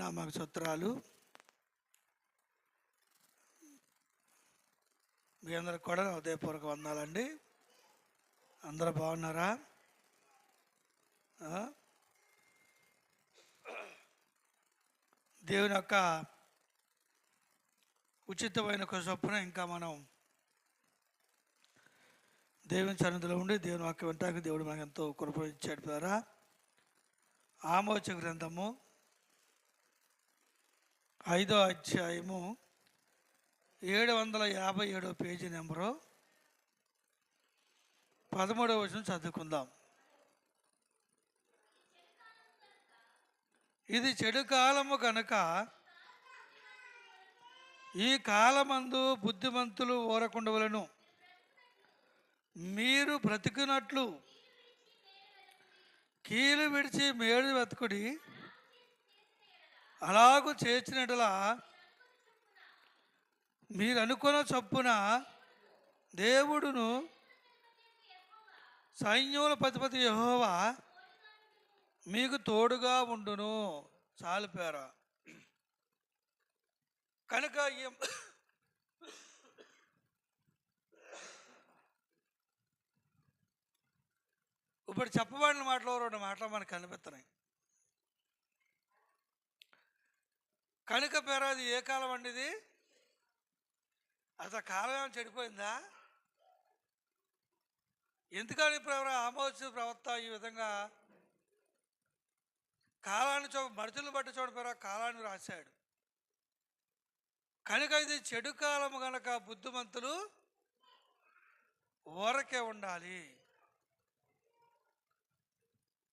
నామకు స్తోత్రాలు. మీ అందరికి కూడా నా హృదయపూర్వక వందనాలండి. అందరూ బాగున్నారా? దేవుని యొక్క ఉచితమైన చొప్పున ఇంకా మనం దేవుని సన్నిధిలో ఉండి దేవుని వాక్యం వినటానికి దేవుడు మనకు ఎంతో కృప ఇచ్చాడు. ద్వారా ఆమోచ గ్రంథము 5వ అధ్యాయము 757 పేజీ నెంబరు 13వ వచనం చదువుకుందాం. ఇది చెడు కాలము కనుక ఈ కాలమందు బుద్ధిమంతులు ఊరకుండవలను. మీరు బ్రతికినట్లు కీలు విడిచి మేలు వెతుకుడి. అలాగూ చేసినట్లా మీరు అనుకున్న చొప్పున దేవుడును సైన్యముల అధిపతి యెహోవా మీకు తోడుగా ఉండును. చాలిపోయారా? కనుక ఇప్పుడు చెప్పబడిన మాటలో 2 మాటలు మనకు కనిపిస్తున్నాయి. కనుక పేరు అది ఏ కాలం అండి? ఇది అసలు కాలం ఏమైనా చెడిపోయిందా? ఎందుకని ఆమోసు ప్రవక్త ఈ విధంగా కాలాన్ని మనుషులను బట్టి చూడపోయారా కాలాన్ని రాశాడు. కనుక ఇది చెడు కాలము కనుక బుద్ధిమంతులు ఊరకే ఉండాలి.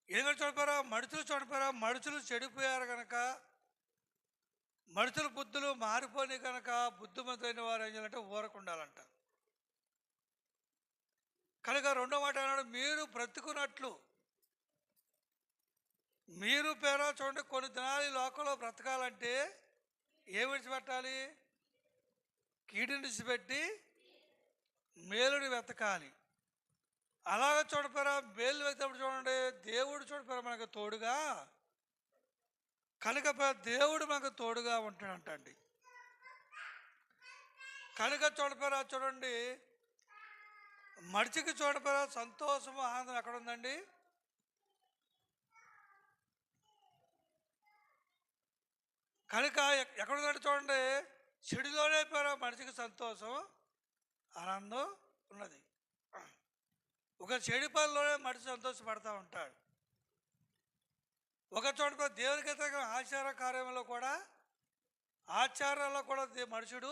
ఎందుకంటే చూడపోయారా మనుషులు చూడపోయారా మనుషులు చెడిపోయారు కనుక, మనుషుల బుద్ధులు మారిపోయి కనుక బుద్ధిమంతులైన వారు ఏం చేయాలంటే ఊరకుండాలంట. కనుక 2వ మాట అన్నాడు, మీరు బ్రతుకున్నట్లు. మీరు పేరా చూడండి, కొన్ని దినాలు ఈ లోకంలో బ్రతకాలంటే ఏమి విడిచిపెట్టాలి? కీడుని విడిచిపెట్టి మేలుని వెతకాలి. అలాగ చూడపోయారా మేలు వెతకప్పుడు చూడండి దేవుడు చూడపోయారా మనకు తోడుగా. కనుక దేవుడు మనకు తోడుగా ఉంటాడంటండి. కనుక చూడపోయారా చూడండి మడిచికి చూడపోయారా సంతోషము ఆనందం ఎక్కడ ఉందండి? కనుక ఎక్కడుందంటే చూడండి చెడులోనే పేరా మనిషికి సంతోషం ఆనందం ఉన్నది. ఒక చెడు పనిలోనే మనిషి సంతోషపడతా ఉంటాడు. ఒక చోట దేవునికి ఆచార కార్యంలో కూడా ఆచారాల్లో కూడా మనుషుడు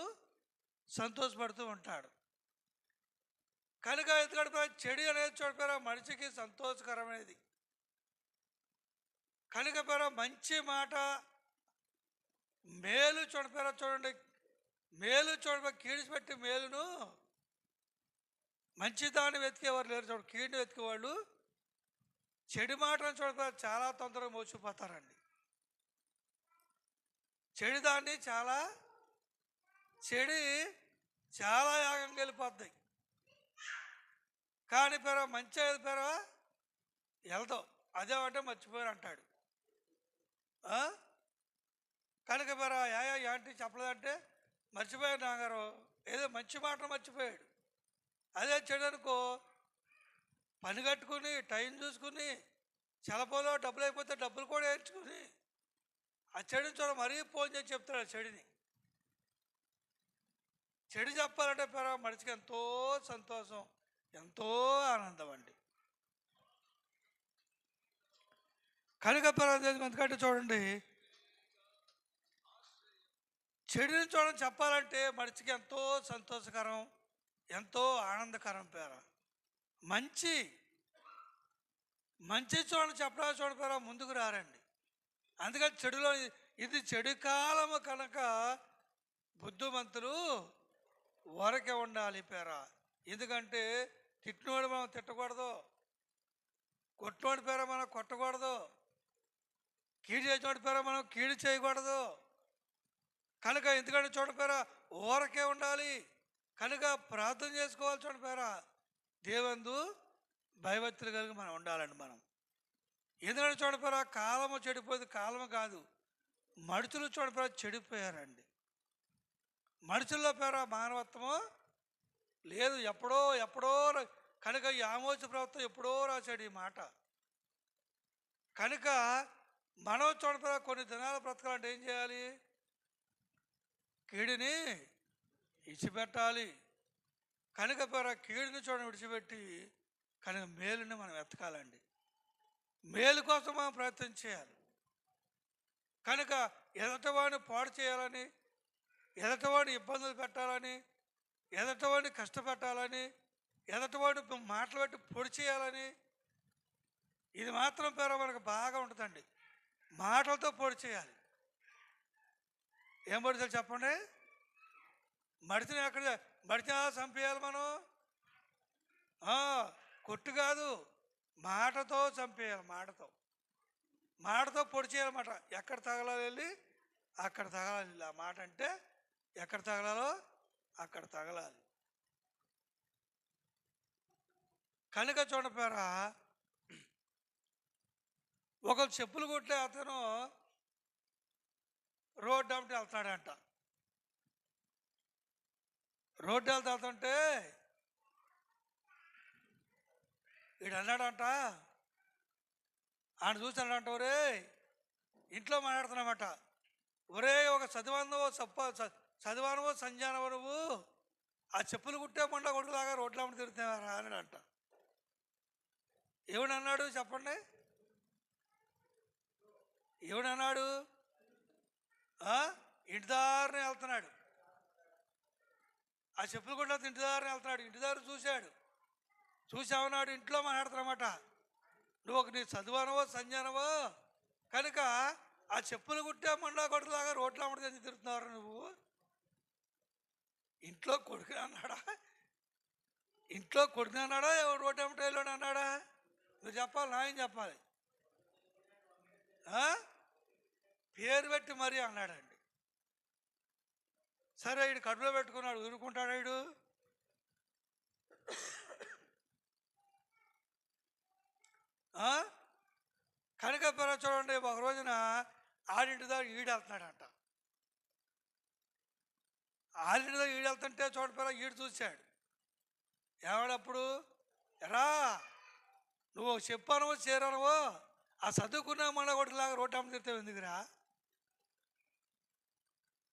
సంతోషపడుతూ ఉంటాడు. కనుక ఎందుకంటే చెడు అనేది చూడపోయారా మనిషికి సంతోషకరమైనది. కనుక పేరా మంచి మాట మేలు చూడపోయారా చూడండి మేలు చూడబోయి కీడిచిపెట్టి మేలును మంచి దాన్ని వెతికేవారు లేరు. చూడండి కీడుని వెతికేవాళ్ళు చెడు మాటను చూడపోయారు చాలా తొందరగా మోసిపోతారండి. చెడు దాన్ని చాలా యాగంగా వెళ్ళిపోద్ది. కానీ పేరా మంచి అయ్యేది పేరా వెళ్తాం అదేమంటే మర్చిపోయారు అంటాడు. కనుక పేరా ఏంటి చెప్పలేదంటే మర్చిపోయాడు నాగారు, ఏదో మంచి మాట మర్చిపోయాడు. అదే చెడు అనుకో పని కట్టుకుని టైం చూసుకుని చెలపోలో డబ్బులు అయిపోతే డబ్బులు కూడా వేయించుకుని ఆ చెడుని చూడ మరీ ఫోన్ చేసి చెప్తాడు. చెడు చెప్పాలంటే పేరా మనిషికి ఎంతో సంతోషం ఎంతో ఆనందం అండి. కనుక పేరా ఎందుకంటే చూడండి చెడుని చూడడం చెప్పాలంటే మనిషికి ఎంతో సంతోషకరం ఎంతో ఆనందకరం. పేరా మంచి చూడండి చెప్పడానికి చూడపోయారా ముందుకు రారండి. అందుకని చెడులో ఇది చెడు కాలము కనుక బుద్ధిమంతులు ఊరకే ఉండాలి పేరా. ఎందుకంటే తిట్టినోడు మనం తిట్టకూడదు, కొట్టినోడి పేర మనం కొట్టకూడదు, కీడు చేసినోడి పేర మనం కీడు చేయకూడదు. కనుక ఎందుకంటే చూడపోయారా ఊరకే ఉండాలి. కనుక ప్రార్థన చేసుకోవాలి. చూడపోయారా దేవుందు భయభక్తులు కలిగి మనం ఉండాలండి. మనం ఎందుకంటే చూడపోయారా కాలము చెడిపోయింది, కాలము కాదు మనుషులు చూడపేర చెడిపోయారండి. మనుషుల్లో పేర మానవత్వము లేదు. ఎప్పుడో ఎప్పుడో కనుక ఈ ఆమోస ప్రవక్త ఎప్పుడో రాశాడు ఈ మాట. కనుక మనం చూడపేర కొన్ని దినాలు బ్రతకాలంటే ఏం చేయాలి? కీడుని విడిచిపెట్టాలి. కనుక పేర కీడుని విడిచిపెట్టి కనుక మేలుని మనం ఎతకాలండి. మేలు కోసం మనం ప్రయత్నం చేయాలి. కనుక ఎదటవాడిని పాడు చేయాలని, ఎదటవాడిని ఇబ్బందులు పెట్టాలని, ఎదటవాడిని కష్టపెట్టాలని, ఎదటవాడిని మాటలు పెట్టి పొడి చేయాలని, ఇది మాత్రం పేర మనకు బాగా ఉంటుందండి. మాటలతో పొడి చేయాలి. ఏం పొడి చేయాలి చెప్పండి? మడిచిని ఎక్కడ మడిచినా చంపేయాలి మనం? కొట్టు కాదు, మాటతో చంపేయాలి. మాటతో పొడి చేయాలన్నమాట. ఎక్కడ తగలాలి వెళ్ళి అక్కడ తగలాలి. ఆ మాట అంటే ఎక్కడ తగలాలో అక్కడ తగలాలి. కనుక చూడపేరా ఒకరు చెప్పులు కొట్టే అతను రోడ్డు అమ్మటి వెళ్తాడంట. రోడ్డు వెళ్తుంటే వీడు అన్నాడంట, ఆయన చూసాడంట, ఒరే ఇంట్లో మాట్లాడుతున్నామట, ఒరే ఒక చదివానవో సంజానవో నువ్వు ఆ చెప్పులు కుట్టే మొండ కొడుకులాగా రోడ్ల అమ్మటి తిరుగుతున్నావా అన్నాడంట. ఏమిడన్నాడు చెప్పండి? ఏమిడన్నాడు? ఇంటిదారిని వెళ్తున్నాడు. ఆ చెప్పులు కూడా ఇంటిదారిని వెళ్తున్నాడు. ఇంటిదారు చూశాడు. చూసామన్నాడు, ఇంట్లో మాట్లాడుతున్నమాట, నువ్వు నీ చదువానవో సంజానవో కనుక ఆ చెప్పులు కుట్టే మండా కొడుకులాగా రోడ్ల అమ్మడి ఎందుకు తిరుగుతున్నారు నువ్వు? ఇంట్లో కొడుకు అన్నాడా? ఇంట్లో కొడుకు అన్నాడా? రోడ్డు అమ్మటి వెళ్ళాడు అన్నాడా? నువ్వు చెప్పాలి, నాయన చెప్పాలి. పేరు పెట్టి మరీ అన్నాడండి. సరే వీడు కడుపులో పెట్టుకున్నాడు, ఊరుకుంటాడు వీడు? కనుక చూడండి, ఒక రోజున ఆడింటి దగ్గర ఈడెళ్తున్నాడంట. ఆడింటి దగ్గర ఈడెళ్తుంటే చూడపేర ఈడు చూశాడు. ఏమాడప్పుడు, ఎరా నువ్వు చెప్పానవో చేరానవో ఆ చదువుకున్నా మన కొడుకులాగా రోడ్డు అమ్మ తిరితే ఎందుకురా?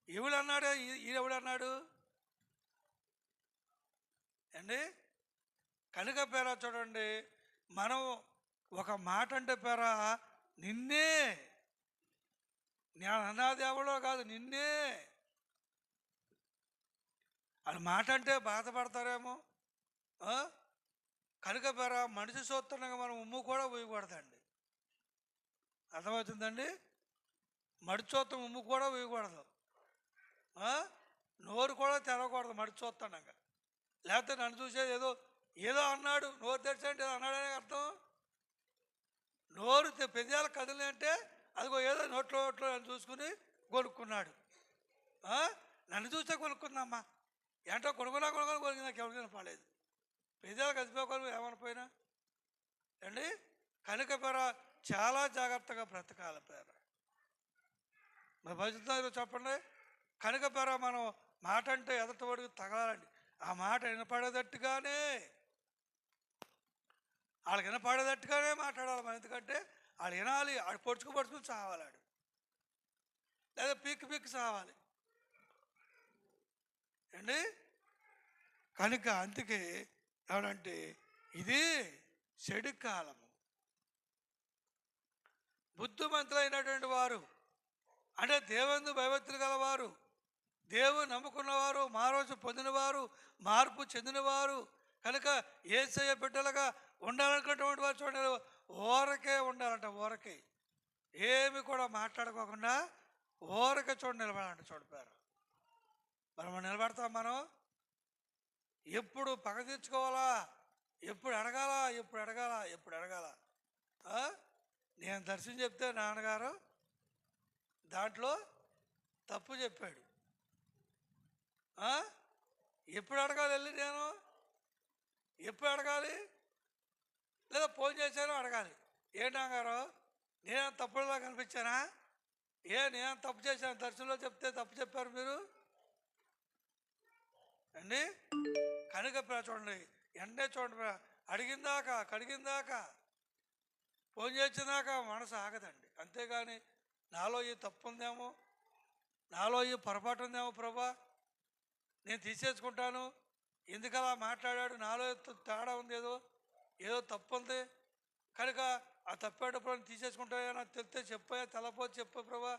ఎవడన్నాడు? ఈడెవడన్నాడు అండి? కనుక పేర చూడండి, మనం ఒక మాట అంటే పేర నిన్నే, నేను అన్నది ఎవడో కాదు, నిన్నే అది మాట అంటే బాధపడతారేమో. కనుక పేర మనిషి చూస్తుండగా మనం ఉమ్ము కూడా వేయకూడదండి. అర్థమవుతుందండి? మడి చూస్తాం ఉమ్ము కూడా వేయకూడదు. నోరు కూడా తెరవకూడదు మడి చూస్తుండగా. లేకపోతే నన్ను చూసేది ఏదో అన్నాడు, నోరు తెరిచంటే అన్నాడనే అర్థం. నోరు పెదాలు కదిలి అంటే అదిగో ఏదో నోట్లో నన్ను చూసుకుని కొనుక్కున్నాడు. నన్ను చూసే కొనుక్కుందమ్మా, ఏంటో కొనుక్కొని నాకు ఎవరికైనా పడలేదు. పెదాలు కదిపోకొని ఏమనిపోయినా అండి. కనుక పేర చాలా జాగ్రత్తగా బ్రతకాల పేర. మరి భవిష్యత్తు చెప్పండి. కనుక పేర మనం మాట అంటే ఎదటివాడికి తగలాలండి. ఆ మాట వినపడేటట్టుగానే, వాళ్ళకి వినపడేటట్టుగానే మాట్లాడాలి మనం. ఎందుకంటే వాళ్ళు వినాలి, ఆడు పొడుచుకుని చావాలాడు, లేదా పీక్కి చావాలి అండి. కనుక అందుకే ఏమంటే ఇది చెడు కాలము. బుద్ధిమంతులైనటువంటి వారు అంటే దేవుని భయభక్తులు గలవారు, దేవుని నమ్ముకున్నవారు, మారోజు పొందినవారు, మార్పు చెందినవారు కనుక యేసయ్య బిడ్డలుగా ఉండాలనుకున్నటువంటి వారు చూడండి, ఊరకే ఉండాలంట. ఊరకే ఏమి కూడా మాట్లాడుకోకుండా ఊరకే నిలబడాలంట. చూడిపోయారు మనం నిలబడతాం. మనం ఎప్పుడు పగ తీర్చుకోవాలా, ఎప్పుడు అడగాల. నేను దర్శనం చెప్తే నాన్నగారు దాంట్లో తప్పు చెప్పాడు. ఎప్పుడు అడగాలి వెళ్ళి, నేను ఎప్పుడు అడగాలి? లేదా ఫోన్ చేశాను అడగాలి. ఏంటంగారు నేను తప్పుడులా కనిపించానా? నేను తప్పు చేశాను దర్శనంలో చెప్తే తప్పు చెప్పారు మీరు అండి. కనుక చూడండి, ఎండే చూడండి, అడిగిందాకా కడిగిందాకా ఫోన్ చేసినాక మనసు ఆగదండి. అంతేగాని నాలో ఈ తప్పు ఉందేమో, నాలో ఈ పొరపాటు ఉందేమో ప్రభా, నేను తీసేసుకుంటాను, ఎందుకలా మాట్లాడాడు, నాలో తేడా ఉంది, ఏదో తప్పు ఉంది కనుక ఆ తప్పేటప్పుడు తీసేసుకుంటాయా, నాకు తెలితే చెప్పాయా, తెలపోతే చెప్పు ప్రభా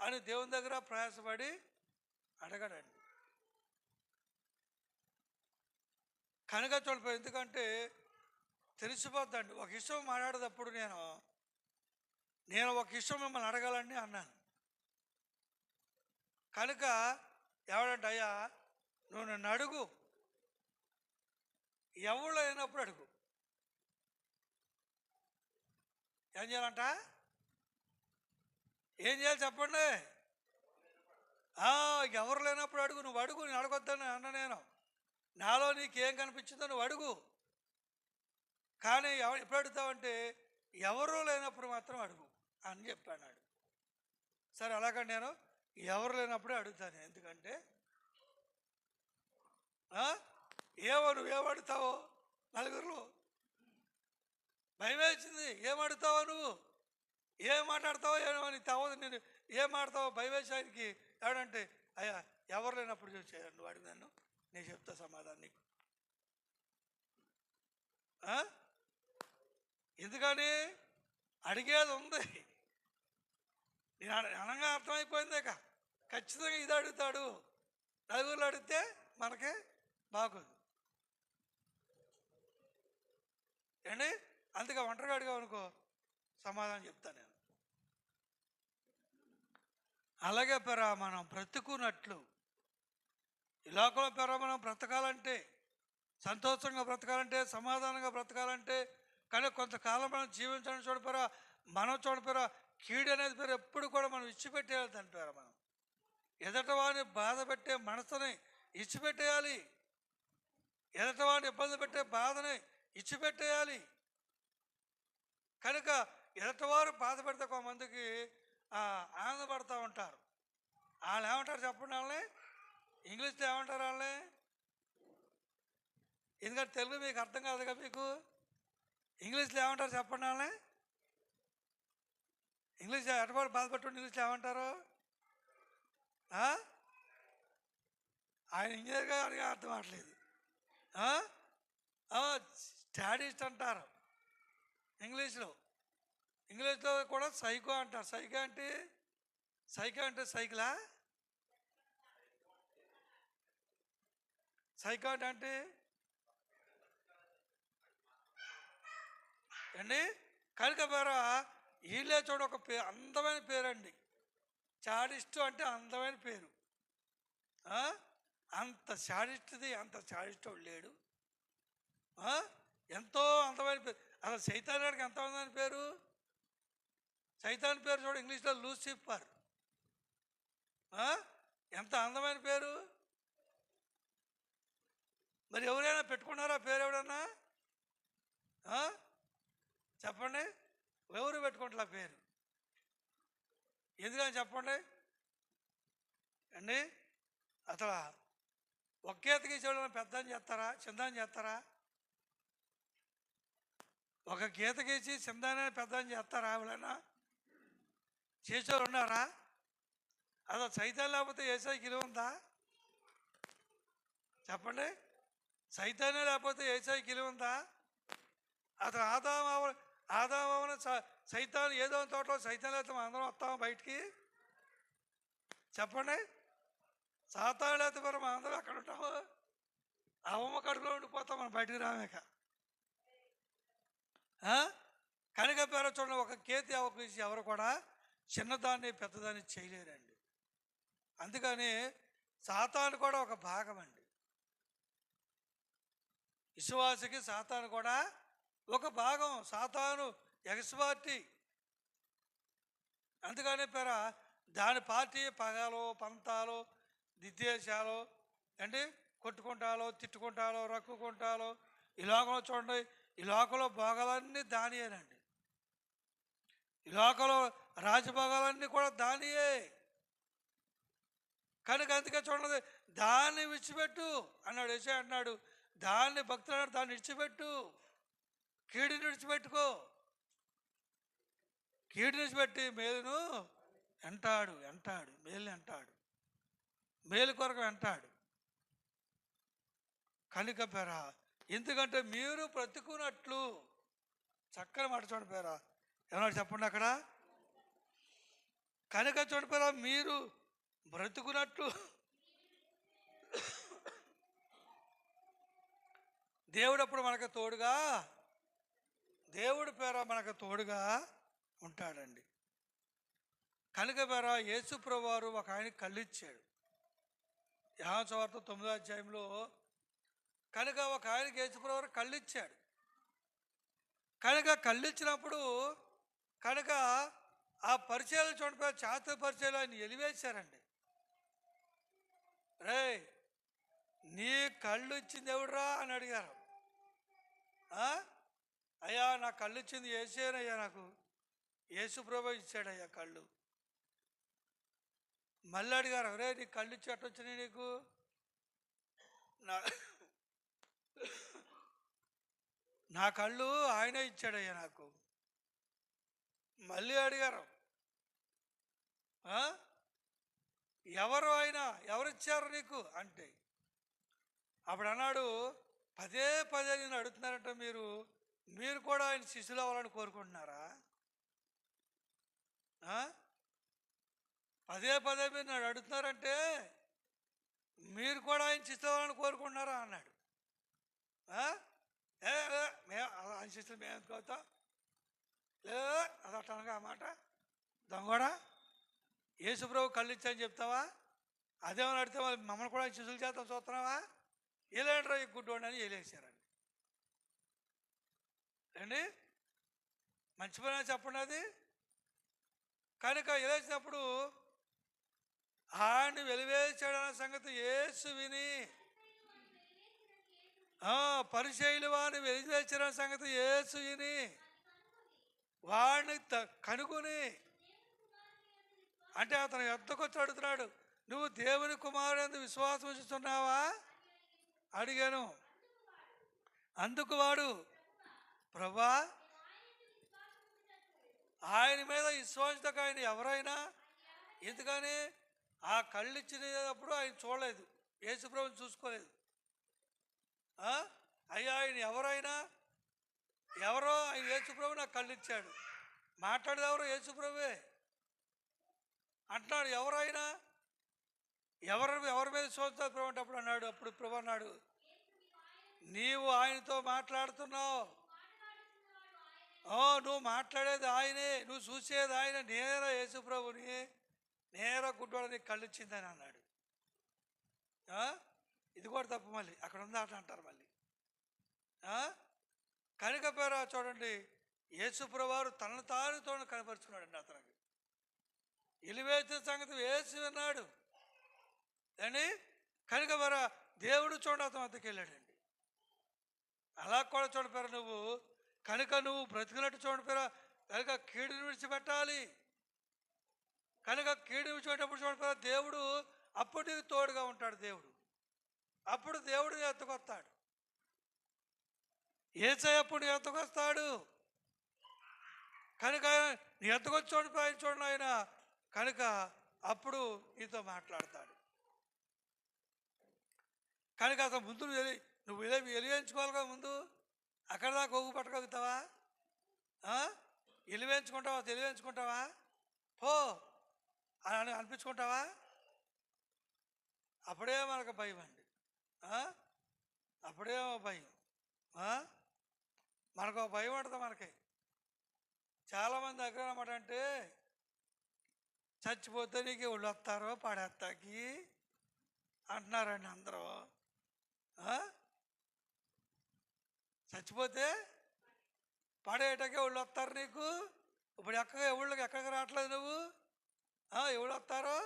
అని దేవుని దగ్గర ప్రయాసపడి అడగడండి. కనుక చూడలేదు, ఎందుకంటే తెలిసిపోద్దండి. ఒక విషయం మాట్లాడేటప్పుడు నేను ఒక విషయం మిమ్మల్ని అడగాలని అన్నాను. కనుక ఎవడంటే అయ్యా నువ్వు నన్ను అడుగు, ఎవరు లేనప్పుడు అడుగు. ఏం చేయాలంట, ఏం చేయాలి చెప్పండి. ఎవరు లేనప్పుడు అడుగు, నువ్వు అడుగు, నేను అడగొద్దని అన్న. నాలో నీకేం కనిపించిందో నువ్వు అడుగు, కానీ ఎప్పుడు అడుగుతావంటే ఎవరు లేనప్పుడు మాత్రం అడుగు అని చెప్పాడు. సరే అలాగే నేను ఎవరు లేనప్పుడే అడుగుతాను. ఎందుకంటే నువ్వేమడుగుతావో, నలుగురిలో భయం వేసింది, ఏమడుగుతావో, నువ్వు ఏం మాట్లాడతావో ఏమో, నీకు తవ్వదు, నేను ఏం మాట్లాడతావో భయం వేసి ఆయనకి. ఎవడంటే అయ్యా ఎవరు లేనప్పుడు చూసేయాలి, నువ్వు అడిగి నన్ను, నేను చెప్తా సమాధానం నీకు. ఎందుకని అడిగేది ఉంది, నేను అనగా అర్థమైపోయిందేక, ఖచ్చితంగా ఇది అడుగుతాడు. నలుగురు అడిగితే మనకే బాగుంది అండి. అందుకే ఒంటరిగా అడిగావు అనుకో, సమాధానం చెప్తాను నేను. అలాగే మనం బ్రతుకున్నట్లు ఈ లోకంలో మనం బ్రతకాలంటే, సంతోషంగా బ్రతకాలంటే, సమాధానంగా బ్రతకాలంటే, కానీ కొంతకాలం మనం జీవించడం చూడపోరా, మనం చూడపోరా, కీడు అనేది పేరు ఎప్పుడు కూడా మనం ఇచ్చిపెట్టేయాలి. అంటారా, మనం ఎదటవాడిని బాధ పెట్టే మనసుని ఇచ్చిపెట్టేయాలి, ఎదటవాడిని ఇబ్బంది పెట్టే బాధని ఇచ్చిపెట్టేయాలి. కనుక ఎదటవారు బాధ పెడితే కొంతమందికి ఆనందపడుతూ ఉంటారు. వాళ్ళు ఏమంటారు చెప్పండి, వాళ్ళని ఇంగ్లీష్లో ఏమంటారు వాళ్ళని? ఎందుకంటే తెలుగు మీకు అర్థం కాదుగా, మీకు ఇంగ్లీష్లో ఏమంటారు చెప్పండి వాళ్ళని? ఇంగ్లీష్ ఎటపాటు బాధపట్టు ఇంగ్లీష్లో ఏమంటారు? ఆయన ఇంజనీర్గా అడిగా అర్థం అవట్లేదు. స్టాడిస్ట్ అంటారు ఇంగ్లీష్లో కూడా సైకో అంటారు. సైకో అంటే సైకిలా? సైకో అంటే అండి. కనుక వీళ్ళే చూడ ఒక అందమైన పేరండి, చాడిస్టు అంటే అందమైన పేరు. అంత చాడిస్టుది, అంత చాడిస్టు లేడు. ఎంతో అందమైన పేరు. అసలు సైతాన్ గారికి ఎంత అందమైన పేరు. సైతాన్ పేరు చూడ ఇంగ్లీష్లో లూసిఫర్. ఎంత అందమైన పేరు. మరి ఎవరైనా పెట్టుకున్నారా పేరు? ఎవడన్నా చెప్పండి, ఎవరు పెట్టుకుంటారా పేరు? ఎందుకని చెప్పండి అండి. అసలు ఒకేతకి చేయడం పెద్ద అని చేస్తారా, చిందని చేస్తారా? ఒక గీత గీసి చిందానే పెద్ద అని చేస్తారా? ఎవరైనా చేసేవారు ఉన్నారా? అసలు సైతాన్ లేకపోతే ఏసైకి విలువ ఉందా చెప్పండి? సైతానే లేకపోతే ఏసైకి విలువ ఉందా? అసలు ఆదామవన సైతాన్ ఏదో తోటలో సైతాన్ లేకపోతే మనం అందరం వస్తామా బయటికి చెప్పండి? సాతాను లేకపోతే మనం అందరం అక్కడ ఉంటాము, అవమ్మ కడుపులో ఉండిపోతాం, మనం బయటికి రామేక. కనుక చూడండి, ఒక కేతి ఎవరు కూడా చిన్నదాన్ని పెద్దదాన్ని చేయలేరండి. అందుకని సాతాను కూడా ఒక భాగం అండి. విశ్వాసికి సాతాను కూడా ఒక భాగం. సాతాను ఎగస్పార్టీ. అందుకని దాని పార్టీ పగలు, పంతాలు, విద్వేషాలు అండి, కొట్టుకుంటాలో, తిట్టుకుంటాలో, రక్కుకుంటాలో. ఈ లోకంలో చూడండి, ఈ లోకంలో భోగాలన్నీ దానియేనండి. ఈ లోకంలో రాజభోగాలన్నీ కూడా దానియే. కనుక అందుకే చూడండి, దాన్ని విడిచిపెట్టు అన్నాడు. యేసయ్య అంటున్నాడు, దాన్ని భక్తులు అన్నాడు, దాన్ని విడిచిపెట్టు, కీడుని విడిచిపెట్టుకో, కీడుని విడిచిపెట్టి మేలును అంటాడు అంటాడు మేలుని అంటాడు, మేలు కొరకు అంటాడు. కనుక పేరా, ఎందుకంటే మీరు బ్రతుకున్నట్లు, చక్కని మాట చూడండి పేరా, ఏమన్నా చెప్పండి అక్కడ. కనుక చూడండి పేరా, మీరు బ్రతుకున్నట్లు దేవుడు అప్పుడు మనకు తోడుగా, దేవుడి పేర మనకు తోడుగా ఉంటాడండి. కనుక పేర యేసు ప్రభువారు ఒక ఆయనకి కళ్ళు ఇచ్చాడు. యోహాను సువార్త 9వ అధ్యాయంలో కనుక ఒక ఆయనకి యేసు ప్రభువారు కళ్ళు ఇచ్చాడు. కనుక కళ్ళు ఇచ్చినప్పుడు కనుక ఆ పరిచయాలు చూడండి, చాతుల పరిచయాలు ఆయన ఎలివేశారండి. రే, నీ కళ్ళు ఇచ్చింది ఎవడురా అని అడిగారు. అయ్యా, నా కళ్ళు ఇచ్చింది యేసేనయ్యా, నాకు యేసు ప్రభు ఇచ్చాడయ్యా కళ్ళు. మళ్ళీ అడిగారు, రే, నీ కళ్ళు ఇచ్చి అట్టొచ్చినాయి నీకు? నా కళ్ళు ఆయనే ఇచ్చాడయ్యా నాకు. మళ్ళీ అడిగారు, ఎవరు ఆయన, ఎవరిచ్చారు నీకు అంటే, అప్పుడు అన్నాడు, పదే పదే నేను అడుగుతున్నారంట, మీరు కూడా ఆయన శిష్యులు అవ్వాలని కోరుకుంటున్నారా? పదే పదే మీరు నన్ను అడుగుతున్నారంటే మీరు కూడా ఆయన శిష్యులు అవ్వాలని కోరుకుంటున్నారా అన్నాడు. ఆయన శిష్యులు మేము ఎందుకు అవుతాం? అదట్టనగా ఆ మాట దొంగడా, యేసుప్రభు కళ్ళు ఇచ్చాయని చెప్తావా? అదేమని అడిగితే మమ్మల్ని కూడా శిష్యులు చేద్దాం చూస్తున్నావా? ఏలేంట్రా ఈ గుడ్డోండి అని ఏలేసారండి. అండి, మంచి పని చెప్పండి అది. కనుక ఏలేసినప్పుడు ఆయన వెలివేశాడన్న సంగతి యేసు విని, పరిచయులు వాడిని వెలివేశాడన్న సంగతి యేసు విని వాడిని కనుగొని, అంటే అతను ఎంతకు వచ్చి అడుగుతున్నాడు, నువ్వు దేవుని కుమారుడు విశ్వాసం ఉంచుతున్నావా అడిగాను. అందుకు వాడు, ప్రభా, ఆయన మీద విశ్వాసంతో ఆయన ఎవరైనా, ఎందుకని ఆ కళ్ళు ఇచ్చినప్పుడు ఆయన చూడలేదు, యేసుప్రభుని చూసుకోలేదు. అయ్యా, ఆయన ఎవరైనా, ఎవరో ఆయన యేసుప్రభు నాకు కళ్ళు ఇచ్చాడు, మాట్లాడేది ఎవరో యేసుప్రభువే అంటున్నాడు. ఎవరైనా ఎవరి మీద విశ్వాసంతో ప్రభు అంటే, అప్పుడు అన్నాడు, అప్పుడు ప్రభు అన్నాడు, నీవు ఆయనతో మాట్లాడుతున్నావు, నువ్వు మాట్లాడేది ఆయనే, నువ్వు చూసేది ఆయన, నేరా యేసుప్రభుని, నేరా గుడ్డోడని కళ్ళు ఇచ్చిందని అన్నాడు. ఇది కూడా తప్పు, మళ్ళీ అక్కడ ఉంది అట్లా అంటారు మళ్ళీ. కనుక పేర చూడండి, యేసుప్రభువారు తనను తానుతో కనపరుచుకున్నాడండి. అతనికి ఎలివేసిన సంగతి యేసు విన్నాడు అని. కనుక పేర దేవుడు చూడండి అతను అంతకు వెళ్ళాడండి. అలా కూడా చూడపేర నువ్వు, కనుక నువ్వు బ్రతికినట్టు చూడపేరా, కనుక కీడుని విడిచిపెట్టాలి. కనుక కీడుని విడిచిపెట్టేటప్పుడు చూడపేరా, దేవుడు అప్పుడు నీకు తోడుగా ఉంటాడు. అప్పుడు దేవుడు ఎత్తుకొస్తాడు. యేసయ్య అప్పుడు ఎత్తుకొస్తాడు. కనుక నీ ఎత్తుకొచ్చి ఆయన చూడండి ఆయన, కనుక అప్పుడు నీతో మాట్లాడతాడు. కనుక అసలు ముందు నువ్వు వెలిగించుకోవాలి కదా. ముందు అక్కడ దాకా ఒగ్గు పట్టగలుగుతావా? తెలివేంచుకుంటావా పో అని అనిపించుకుంటావా? అప్పుడే మనకు భయం అండి. అప్పుడేమో భయం, మనకు భయం ఉంటుంది. మనకి చాలామంది దగ్గర అన్నమాట, అంటే చచ్చిపోతే నీకు వాళ్ళు వస్తారో పడేస్తాకి అంటున్నారండి అందరూ. చచ్చిపోతే పడేయటకే వాళ్ళు వస్తారు నీకు. ఇప్పుడు ఎక్కడికి రావట్లేదు నువ్వు. ఎవడు వస్తారో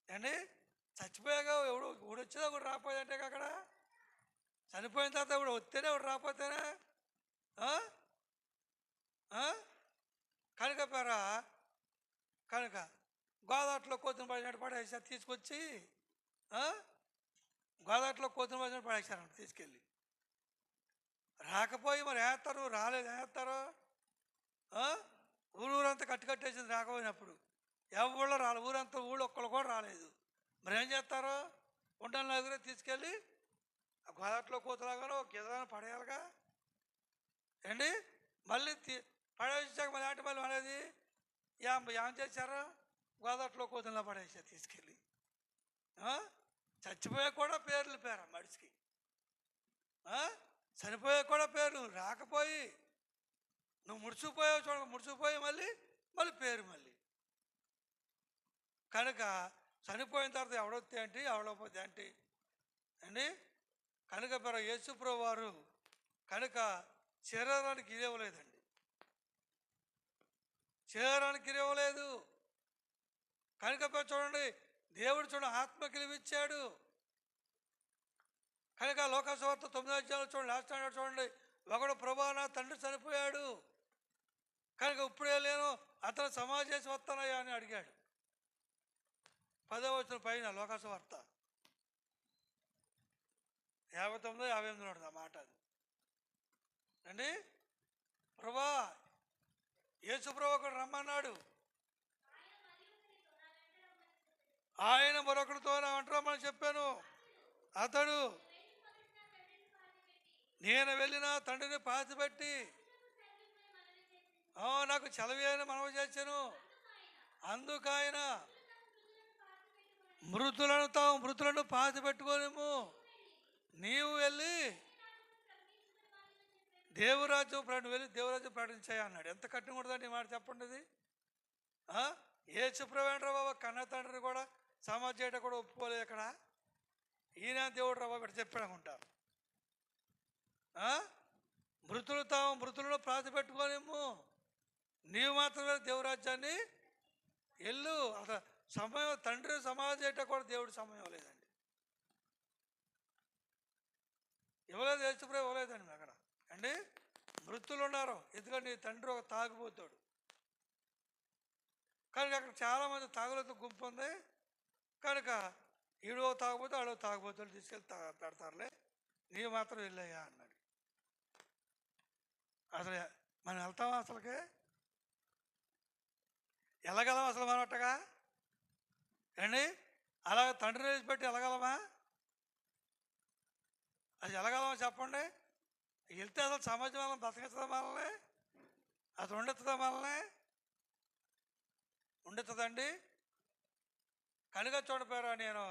అండి, చచ్చిపోయాక ఎవడు వచ్చేదా కూడా రాకపోయాదంటే అక్కడ చనిపోయిన తర్వాత ఇప్పుడు వస్తేనే ఎవడు రాకపోతేనే కనకపేర కనుక గోదావరిలో కోతులు పడినట్టు పడేసారు తీసుకొచ్చి, గోదావరిలో కోతులు పడినట్టు పడేసారు తీసుకెళ్ళి. రాకపోయి మరి వేస్తారు, రాలేదు వేస్తారు. ఊరంతా కట్టేసింది రాకపోయినప్పుడు. ఎవరు రాలేదు, ఊరంతా ఒక్కళ్ళు కూడా రాలేదు. మరి ఏం చేస్తారు? ఉండని దగ్గర తీసుకెళ్ళి ఆ గోదావరిలో కోతలాగానో ఒక గిదన పడేయాలిగా ఏండి. మళ్ళీ పడేసాక మళ్ళీ ఆట మళ్ళీ అనేది ఏం చేశారు? గోదావరిలో కోతలా పడేసారు తీసుకెళ్ళి. చచ్చిపోయే కూడా పేర్లు మడిచికి, చనిపోయే కూడా పేరు రాకపోయి నువ్వు ముడుచుకుపోయావు చూడ, ముడుచుకుపోయి మళ్ళీ పేరు మళ్ళీ. కనుక చనిపోయిన తర్వాత ఎవడొస్తే ఏంటి, ఎవడపోతే ఏంటి అండి. కనుక మరి యేసుప్రభువు వారు కనుక శరీరానికి ఇవ్వలేదండి, శరీరానికి ఇవ్వలేదు. కనుక చూడండి, దేవుడు చూడండి ఆత్మకి ఇచ్చాడు. కనుక లోకసువార్త 9వ అధ్యాయంలో చూడండి, లాస్ట్ అన్నాడు చూడండి, ఒకడు ప్రభువా నా తండ్రి చనిపోయాడు కనుక ఇప్పుడే లేను, అతను సమాధి చేసి వస్తానయ్యా అని అడిగాడు. 10వ వచనం పైన లోకసువార్త 59, 58 ఉంటుంది ఆ మాట. అది అండి. ప్రభువా యేసు ప్రభు ఒకడు రమ్మన్నాడు, ఆయన మరొకరితో నా వెంట రమ్మని చెప్పాను. అతడు నేను వెళ్ళిన తండ్రిని పాతిపెట్టి నాకు చలవి అయిన మనవి చేశాను. అందుకు ఆయన మృతులను పాతి పెట్టుకోలేము, నీవు వెళ్ళి దేవురాజ్యం ప్రకటించాయి అన్నాడు. ఎంత కఠినం ఉంటుందండి ఈ మాట చెప్పండి. ఇది యేసుప్రభు బాబా కన్న తండ్రిని కూడా సమాధి చేయడం కూడా ఒప్పుకోలేదు. ఇక్కడ ఈయన దేవుడు రా బాబు చెప్పాడు అనుకుంటారు. మృతులను ప్రాతి పెట్టుకోలేము, నీవు మాత్రమే దేవురాజ్యాన్ని ఎల్లు. అసలు సమయం తండ్రిని సమాధి చేయటం కూడా దేవుడు సమయం లేదండి, ఇవ్వలేదు. యేసుప్రభు ఇవ్వలేదండి అక్కడ అండి. మృతులు ఉన్నారు, ఎందుకంటే నీ తండ్రి ఒక తాగుబోతాడు. కనుక అక్కడ చాలామంది తాగులతో గుంపు ఉంది. కనుక ఈడో తాగుబోతే ఆడో తాగుబోతులు తీసుకెళ్ళి పెడతారులే, నీవు మాత్రం వెళ్ళయ్యా అన్నాడు. అసలు మనం వెళ్తామా? అసలుకి వెళ్ళగలం అసలు మనం అట్టగా అండి? అలా తండ్రిని వేసిపెట్టి వెళ్ళగలమా? అది వెళ్ళగలమా చెప్పండి? వెళ్తే అసలు సమాజం వల్ల బతకిస్తుందా మనల్ని? అసలు ఉండెత్తుందా మనల్ని? ఉండెత్తుందండి. కనుక చూడపోయారా, నేను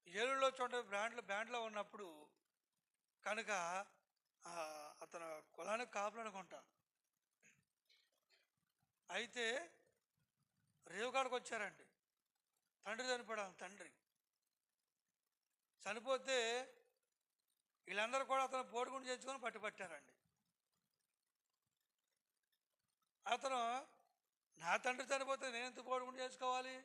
ఏలూరులో చూడండి బ్యాండ్లో ఉన్నప్పుడు కనుక అతను కులానికి కాపులు అనుకుంటా. అయితే రేవుకాడికి వచ్చారండి, తండ్రి చనిపోయాడు. తండ్రి చనిపోతే వీళ్ళందరూ కూడా అతను బోడిగుండు చేసుకొని పట్టారండి. అతను నా తండ్రి చనిపోతే నేను ఎందుకు బోడిగుండు చేసుకోవాలి?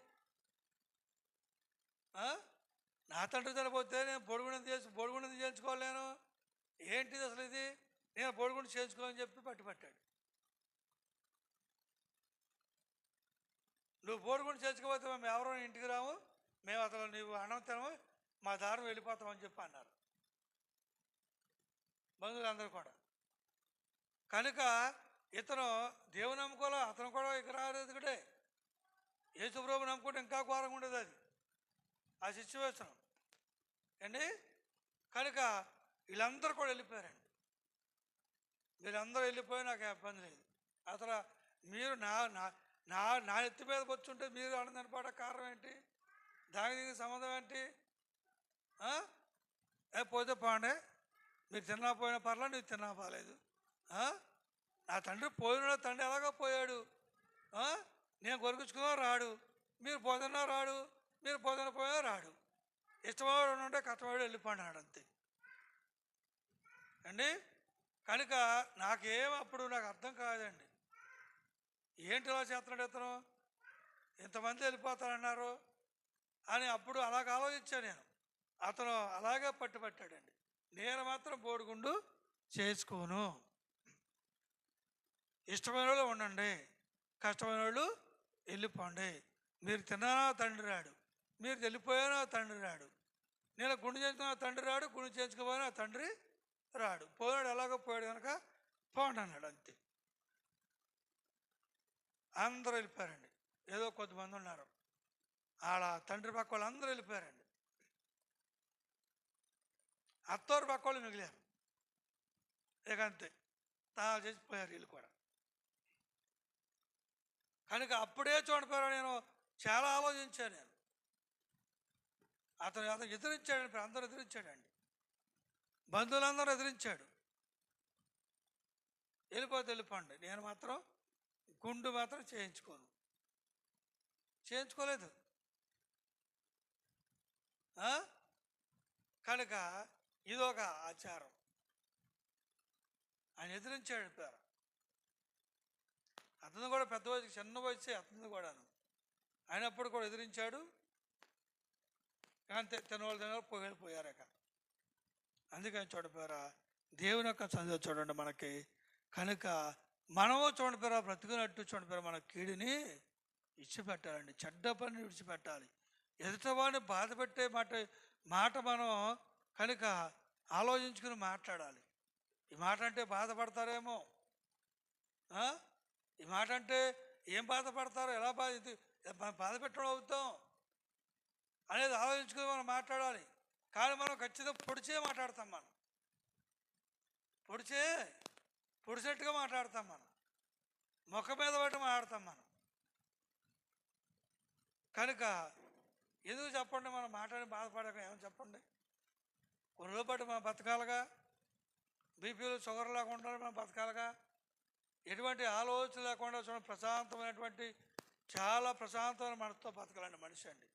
నా తండ్రి చనిపోతే నేను బోడిగుండు చేయించుకోవాలి. నేను ఏంటిది అసలు ఇది, నేను బోడిగుండు చేయించుకోవాలని చెప్పి పట్టాడు. నువ్వు బోడిగుండు చేసుకోకపోతే మేము ఎవరో ఇంటికి రాము, మేము అసలు నువ్వు అన్నం తినము, మా దారం వెళ్ళిపోతామని చెప్పి అన్నారు బంధువులందరూ కూడా. కనుక ఇతను దేవుని నమ్ముకోలే, అతను కూడా ఇక రాలేదు. కూడా యేసుప్రభు నమ్ముకుంటే ఇంకా ఘోరంగా ఉండేది అది, ఆ సిచ్యువేషన్ అండి. కనుక వీళ్ళందరూ కూడా వెళ్ళిపోయారండి. వీళ్ళందరూ వెళ్ళిపోయి నాకు ఇబ్బంది లేదు. అసలు మీరు నా ఎత్తి మీదకి వచ్చుంటే మీరు ఆనందని పాట కారణం ఏంటి? దానికి సంబంధం ఏంటి? పోతే పోండే, మీరు తిన్నా పోయినా పర్లా, నువ్వు తిన్నా పోలేదు. నా తండ్రి పోయిన తండ్రి ఎలాగో పోయాడు, నేను కొరికించుకున్నా రాడు, మీరు పోతున్నా రాడు, మీరు పోతున్న పోయినా రాడు. ఇష్టవాడు ఉంటే కష్టవాడు వెళ్ళిపోయినాడు అంతే అండి. కనుక అప్పుడు నాకు అర్థం కాదండి, ఏంటి ఇలా చేస్తున్నాడు ఇతను, ఇంతమంది వెళ్ళిపోతారన్నారు అని. అప్పుడు అలాగ ఆలోచించాను నేను. అతను అలాగే పట్టుబట్టాడండి, నేను మాత్రం బోడిగుండు చేసుకోను. ఇష్టమైన వాళ్ళు ఉండండి, కష్టమైన వాళ్ళు వెళ్ళిపోండి. మీరు తిన్నానా తండ్రి రాడు, మీరు వెళ్ళిపోయానా తండ్రి రాడు. నేను గుండు చేయించుకున్న తండ్రి రాడు, గుండు చేయించుకోపోయినా తండ్రి రాడు. పోయాడు ఎలాగో పోయాడు కనుక పోండి అన్నాడు, అంతే. అందరూ వెళ్ళిపోయారండి. ఏదో కొద్దిమంది ఉన్నారు, ఆడ తండ్రి పక్క వాళ్ళు అందరూ వెళ్ళిపోయారండి. అత్తోరు పక్క వాళ్ళు మిగిలారు. ఇక అంతే, తాను చేసిపోయారు వీళ్ళు కూడా. కనుక అప్పుడే చూడపోయారు. నేను చాలా ఆలోచించాను. నేను అతను ఎదిరించాడండి, అందరూ ఎదిరించాడండి, బంధువులందరూ ఎదిరించాడు. వెళ్ళిపోండి, నేను మాత్రం గుండు మాత్రం చేయించుకోలేదు. కనుక ఇదొక ఆచారం. ఆయన ఎదిరించాడు పేరు. అతను కూడా పెద్ద వయసుకి, చిన్న వయసే అతను కూడాను, అయినప్పుడు కూడా ఎదిరించాడు. అంతే, తినవాళ్ళు వెళ్ళిపోయారక. అందుకని చూడపోయారా దేవుని యొక్క సందేహం చూడండి మనకి. కనుక మనము చూడపోయారా బ్రతుకున్నట్టు చూడపోయారా మన కీడిని విడిచిపెట్టాలండి, చెడ్డ పని విడిచిపెట్టాలి. ఎదుటవాడిని బాధ పెట్టే మాట మనం కనుక ఆలోచించుకుని మాట్లాడాలి. ఈ మాట అంటే బాధపడతారేమో, ఈ మాట అంటే ఏం బాధపడతారో, ఎలా బాధ పెట్టడం అవుతాం అనేది ఆలోచించుకుని మనం మాట్లాడాలి. కానీ మనం ఖచ్చితంగా పొడిచే మాట్లాడతాం, మనం పొడిచేట్టుగా మాట్లాడతాం, మనం ముఖం మీద పట్టి మాట్లాడతాం మనం. కనుక ఎందుకు చెప్పండి, మనం మాట్లాడి బాధపడక ఏమని చెప్పండి. కొన్ని రోజుల పాటు మనం బతకాలిగా, బీపీలు షుగర్ లేకుండా మనం బతకాలిగా, ఎటువంటి ఆలోచన లేకుండా చూడండి, ప్రశాంతమైనటువంటి చాలా ప్రశాంతమైన మనతో బతకాలండి మనిషి అండి.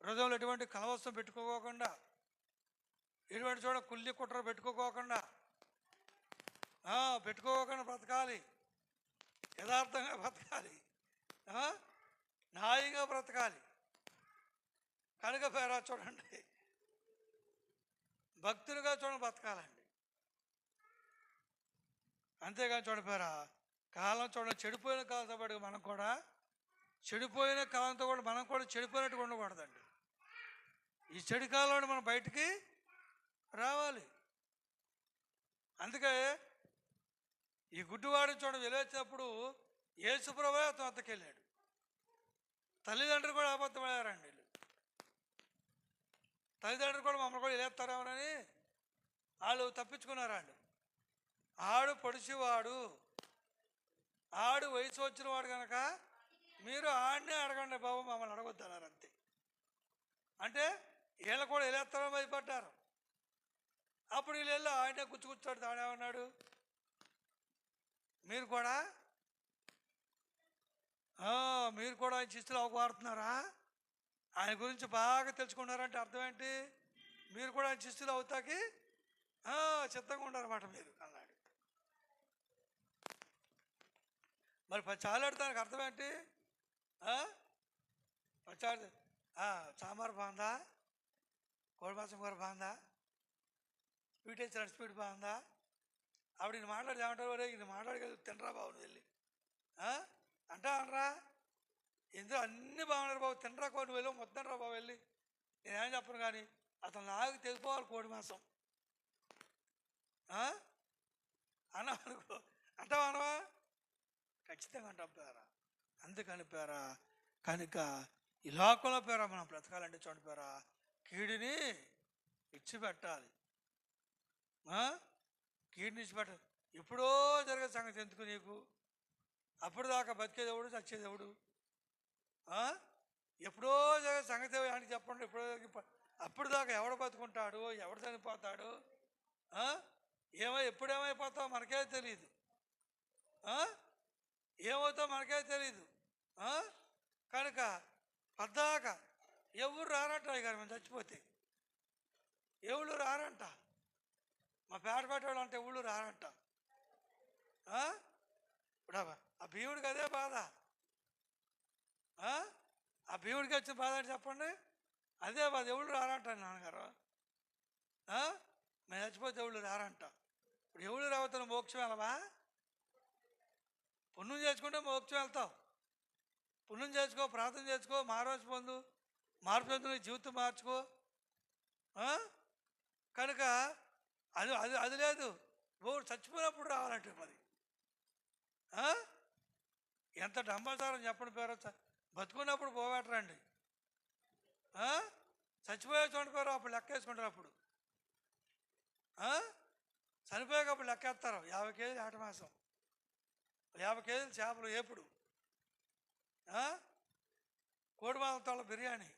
హృదయంలో ఎటువంటి కలవసం పెట్టుకోకుండా, ఎటువంటి చూడ కుల్లి కుట్ర పెట్టుకోకుండా బ్రతకాలి. యథార్థంగా బ్రతకాలి, న్యాయంగా బ్రతకాలి. కనుక పేరా చూడండి, భక్తులుగా చూడండి బ్రతకాలండి. అంతేగాని చూడపోయారా కాలం చూడండి, చెడిపోయిన కాలంతో పాటు మనం కూడా చెడిపోయిన కాలంతో కూడా మనం కూడా చెడిపోయినట్టుగా ఉండకూడదండి. ఈ చెడు కాలంలో మనం బయటికి రావాలి. అందుకే ఈ గుడ్డివాడిని చూడండి వెలివేసినప్పుడు యేసుప్రభువే అతను వద్దకెళ్ళాడు. తల్లిదండ్రులు కూడా అబద్ధమయ్యారండి. వీళ్ళు తల్లిదండ్రులు కూడా మమ్మల్ని కూడా వెళ్ళేస్తారేమోనని వాళ్ళు తప్పించుకున్నారండి. ఆడు పొడిచివాడు, ఆడు వయసు వచ్చిన వాడు కనుక మీరు ఆడనే అడగండి బాబు, మమ్మల్ని అడగొద్దన్నారు. అంతే. అంటే వీళ్ళు కూడా వెళ్ళేస్తారో భయపడ్డారు. అప్పుడు వీళ్ళు వెళ్ళి ఆయనే కూర్చుతాడు. తాడేమన్నాడు, మీరు కూడా ఆయన శిష్యులు అవమాడుతున్నారా, ఆయన గురించి బాగా తెలుసుకున్నారంటే అర్థం ఏంటి, మీరు కూడా ఆయన శిష్యులు అవుతాకి సిద్ధంగా ఉన్నారన్నమాట మీరు అన్నాడు. మరి చాలాడతానికి అర్థం ఏంటి, సాంబార్ బాగుందా, కోడి మాసం కూర బాగుందా, స్వీట్ వేసిన స్వీట్ బాగుందా, ఆవిడ ఈయన మాట్లాడి ఏమంటారు, వరే ఈయన మాట్లాడగలి తినరా బాబు నువ్వు వెళ్ళి అనరా, ఎందుకు అన్నీ బాగున్నారు బాబు, తినరా కోడి నువ్వు వెళ్ళి మొత్తం రా బాబు వెళ్ళి, నేనేం చెప్పను. కానీ అతను నాకు తెలిపోవాలి కోడి మాసం అన్నా అనుకో, అంటావా అనవా, ఖచ్చితంగా అంటాం పేరా. అందుకని పేరా కనుక ఈ లోకంలో పేరా మనం బ్రతకాలంటే చూడండి పేరా కీడిని ఇచ్చిపెట్టాలి. కీడిని ఇచ్చిపెట్టాలి. ఎప్పుడో జరిగే సంగతి ఎందుకు నీకు, అప్పుడు దాకా బతికేదేవుడు చచ్చేదేవుడు, ఎప్పుడో జరిగే సంగతి అని చెప్పండి. అప్పుడు దాకా ఎవడు బతుకుంటాడు, ఎవడు చనిపోతాడు, ఎప్పుడేమైపోతావు మనకే తెలియదు, ఏమవుతావు మనకే తెలీదు. కనుక పద్దాక ఎవరు రారంట గారు, మేము చచ్చిపోతే ఎవరు రారంట, మా పేట పెట్టేవాళ్ళు అంటే ఎవరు రారంట. ఇప్పుడు ఆ భీముడికి అదే బాధ, ఆ భీముడికి వచ్చిన బాధ అని చెప్పండి, అదే బాధ, ఎవరు రారంట నాన్నగారు, మేము చచ్చిపోతే ఎవరు రారంట. ఇప్పుడు ఎవరు రావుతున్న మోక్షం వెళ్ళవా, పుణ్యం చేసుకుంటే మోక్షం వెళ్తావు. పుణ్యం చేసుకో, ప్రార్థన చేసుకో, మార్పు పొందు నీ జీవితం మార్చుకో. కనుక అది అది అది లేదు. చచ్చిపోయినప్పుడు రావాలంటే మరి ఎంత డంబాచారం చెప్పండి పేరు. బతుకున్నప్పుడు పోవేటరండి, చచ్చిపోయే చూడండి పేరు అప్పుడు లెక్కేసుకుంటారు. అప్పుడు చనిపోయాక అప్పుడు లెక్కేస్తారు. 50 కేజీలు ఆట మాసం, 50 కేజీలు చేపలు ఏపుడు, కోడి మాంసాల బిర్యానీ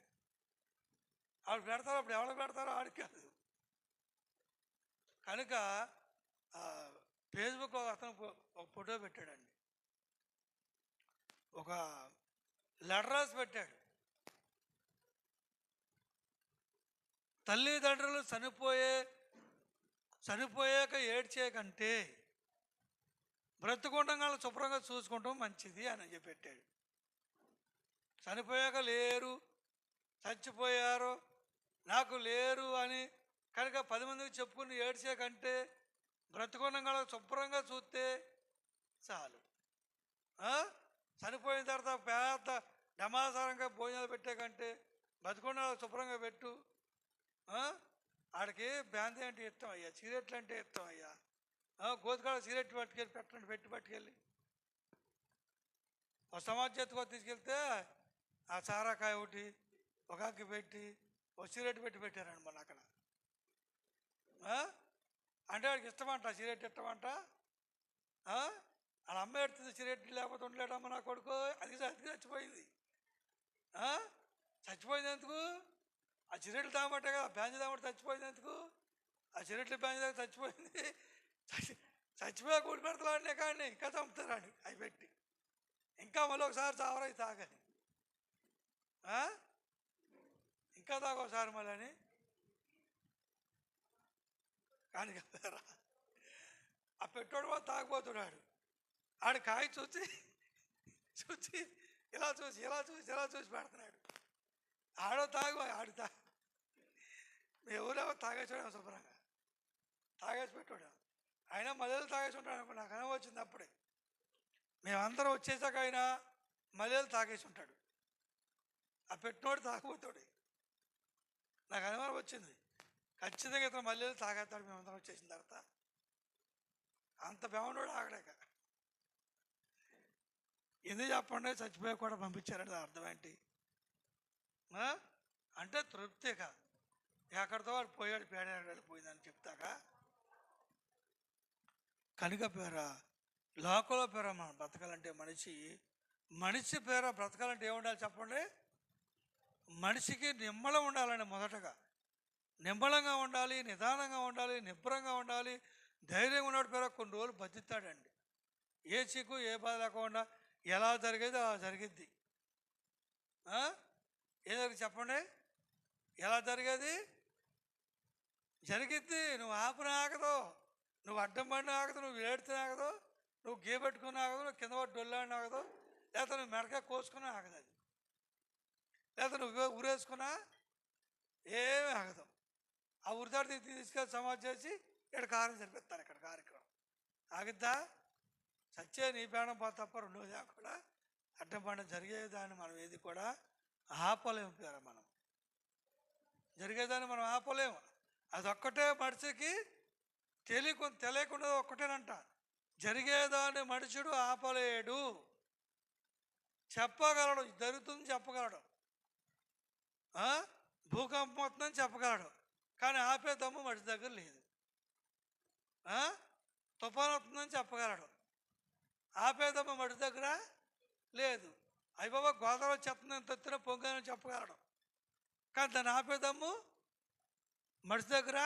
ఆవిడ పెడతారు. అప్పుడు ఎవరు పెడతారో ఆడికి కాదు. కనుక ఫేస్బుక్ అతను ఒక ఫోటో పెట్టాడండి, ఒక లెటర్ రాసి పెట్టాడు. తల్లిదండ్రులు చనిపోయాక ఏడ్చే కంటే బ్రతుకుండగా శుభ్రంగా చూసుకుంటాం మంచిది అని చెప్పి పెట్టాడు. చనిపోయాక లేరు, చచ్చిపోయారు, నాకు లేరు అని కనుక 10 మందికి చెప్పుకుని ఏడ్చే కంటే బ్రతుకుండగా శుభ్రంగా చూస్తే చాలు. చనిపోయిన తర్వాత పెద్ద డమాసారంగా భోజనాలు పెట్టే కంటే బతుకుండా శుభ్రంగా పెట్టు. ఆడికి బ్యాందీ అంటే ఇష్టం అయ్యా, సిగరెట్లు అంటే ఇష్టం అయ్యా, గోతుకాడ సిగరెట్ పట్టుకెళ్ళి పట్టుకెళ్ళి ఒక సమాజ చేతికో తీసుకెళ్తే ఆ చారాకాయ ఒకటి ఒక అగ్గి పెట్టి ఒక సిగరెట్ పెట్టారండి మన అక్కడ. అంటే వాడికి ఇష్టమంట, సిగరెట్ ఇష్టమంట. వాళ్ళ అమ్మ ఎడుతుంది సిగరెట్ లేకపోతే ఉండలేడమ్మ నా కొడుకు. అది చచ్చిపోయింది. చచ్చిపోయింది ఎందుకు? ఆ సిగరెట్లు తాగబట్టే కదా. బ్యాంజీ తాగబట్టి చచ్చిపోయింది ఎందుకు? ఆ సిగరెట్లు బ్యాంజీ తాగి చచ్చిపోయింది. చచ్చిపోయా కూడి పెడతానే కానీ ఇంకా చంపుతారని అవి పెట్టి ఇంకా మళ్ళీ ఒకసారి చావరాయి తాగని, ఇంకా తాగోసారి మళ్ళీ అని. కానీ కదా ఆ పెట్టోడు కూడా తాగిపోతున్నాడు. ఆడు కాయ చూసి ఇలా చూసి పెడుతున్నాడు. ఆడో ఆడు ఎవరో తాగేసాడు శుభ్రంగా, తాగేసి పెట్టాడు. అయినా మల్లెలు తాగేసి ఉంటాడు అనుకో. నాకు అనుభవం వచ్చింది అప్పుడే. మేమందరం వచ్చేసాక అయినా మల్లెలు తాగేసి ఉంటాడు. ఆ పెట్టినోడు తాగిపోతాడు. నాకు అనుమానం వచ్చింది, ఖచ్చితంగా ఇతను మల్లెలు తాగేస్తాడు మేమందరం వచ్చేసిన తర్వాత. అంత బెమనోడు ఆగడాక ఎందుకు చెప్పండి, చచ్చిపోయి కూడా పంపించారండి. అర్థం ఏంటి అంటే తృప్తిగా ఎక్కడితో వాడు పోయాడు, పేడాడు పోయిందని చెప్తాగా. కనుక పేర లోకంలో పేర మనం బ్రతకాలంటే మనిషి పేర బ్రతకాలంటే ఏముండాలి చెప్పండి? మనిషికి నిమ్మలం ఉండాలండి. మొదటగా నిమ్మలంగా ఉండాలి, నిదానంగా ఉండాలి, నిబ్బరంగా ఉండాలి, ధైర్యంగా ఉన్నాడు పేర కొన్ని రోజులు బతుకుతాడండి. ఏ చిక్కు ఏ బాధ లేకుండా ఎలా జరిగేది అలా జరిగిద్ది. ఏం జరిగింది చెప్పండి? ఎలా జరిగేది జరిగిద్ది. నువ్వు ఆపున ఆగదు, నువ్వు అడ్డం పడిన ఆగదు, నువ్వు ఏడితే ఆగదు, నువ్వు గీబెట్టుకుని ఆగదు, నువ్వు కింద పడి డొల్లాడిన ఆగదు, లేకపోతే నువ్వు మెడకాయ కోసుకున్నా ఆగదు, అది లేకపోతే నువ్వు ఊరేసుకున్నా ఏమీ ఆగదు. ఆ ఉరిదాడి తీసుకెళ్ళి సమాధి చేసి ఇక్కడ జరిపిస్తారు. ఇక్కడ కార్యక్రమం ఆగిద్దా? సచ్చే నీ ప్రాణం పోతే తప్ప రెండోది కూడా అడ్డం పడిన జరిగేదాన్ని మనం ఏది కూడా ఆపలేము. పేరు మనం జరిగేదాన్ని మనం ఆపలేము. అదొక్కటే మనిషికి తెలియకుండా ఒక్కటేనంట, జరిగేదాన్ని మనుషుడు ఆపలేడు. చెప్పగలడు, జరుగుతుంది చెప్పగలడు, భూకంపం వస్తుందని చెప్పగలడు, కానీ ఆపే దమ్ము మనిషి దగ్గర లేదు. తుఫాను వస్తుందని చెప్పగలడు, ఆపేదమ్మ మనిషి దగ్గర లేదు. అయ్యబాబా గోదావరి చెత్త తొత్తిన పొంగని చెప్పగలడు, కానీ దాన్ని ఆపేదమ్ము మనిషి దగ్గర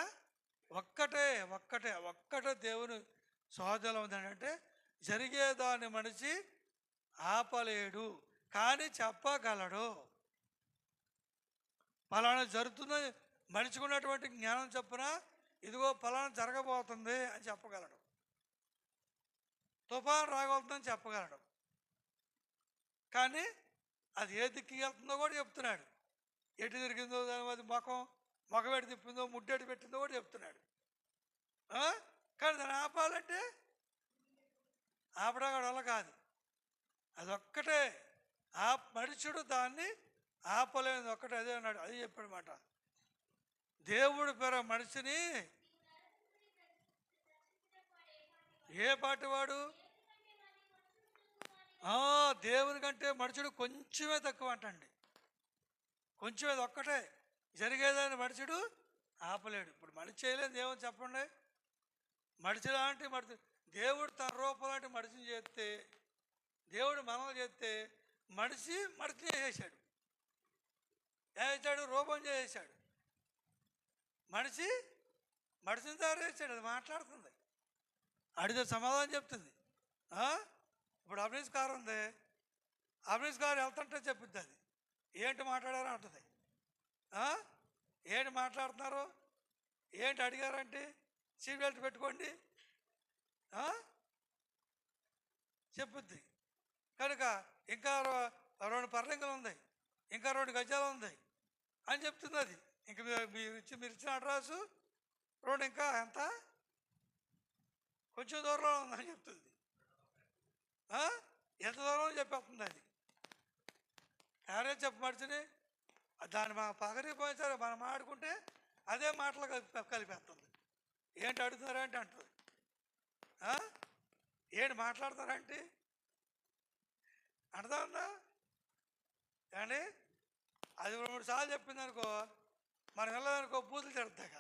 ఒక్కటే దేవుని సోదరం ఉందంటే జరిగేదాన్ని మనిషి ఆపలేడు, కానీ చెప్పగలడు. ఫలానా జరుగుతుందని మనిషికి ఉన్నటువంటి జ్ఞానం చొప్పున ఇదిగో ఫలానా జరగబోతుంది అని చెప్పగలడు, తుఫాను రాగవుతుందని చెప్పగలడు, కానీ అది ఏ దిక్కు వెళ్తుందో కూడా చెప్తున్నాడు. ఎటు తిరిగిందో అది మొఖం తిప్పిందో ముడ్డెటు పెట్టిందో కూడా చెప్తున్నాడు. కానీ దాన్ని ఆపాలంటే ఆపడం వల్ల కాదు. అదొక్కటే. ఆ మనుషుడు దాన్ని ఆపలేనిది ఒక్కటే, అదే అన్నాడు. అది చెప్పాడనమాట. దేవుడు పేర మనిషిని ఏ పాటి వాడు దేవుని కంటే మనుషుడు కొంచెమే తక్కువ అంటండి. కొంచెం ఒక్కటే జరిగేదని మనుషుడు ఆపలేడు. ఇప్పుడు మనిషి చేయలేదు దేవుని చెప్పండి. మనిషి లాంటి మనిషి దేవుడు తన రూపం లాంటి మనిషిని చేస్తే, దేవుడు మనల్ని చేస్తే మనిషిని చేసేసాడు. ఏం చేశాడు? రూపం చేసేసాడు. మనిషిని తయారు చేశాడు. అది మాట్లాడుతుంది, అడిగితే సమాధానం చెప్తుంది. ఇప్పుడు అభినీష్ కారు ఉంది, అభినీష్ కారు వెళ్తుంటే చెప్పింది. అది ఏంటి మాట్లాడారో అంటుంది. ఏంటి మాట్లాడుతున్నారు, ఏంటి అడిగారంటే సీట్ బెల్ట్ పెట్టుకోండి చెప్పుద్ది. కనుక ఇంకా 2 పర్లింగులు ఉంది, ఇంకా 2 గజాలు ఉంది అని చెప్తుంది. అది ఇంక మీరు ఇచ్చిన అడ్రస్సు 2 ఇంకా ఎంత కొంచెం దూరంలో ఉందని చెప్తుంది. ఎంత దూరంలో చెప్పేస్తుంది. అది ఎవరైనా చెప్పమడిచిని దాన్ని మా పగరిపోయిన సరే మనం ఆడుకుంటే అదే మాటలు కలిపేస్తుంది. ఏంటి అడుగుతున్నారంటే అంటుంది. ఏంటి మాట్లాడతారంటే అర్థమవుతుందా కానీ అది 2-3 సార్లు చెప్పింది అనుకో, మనం వెళ్ళదనుకో బూతులు తిడతాక.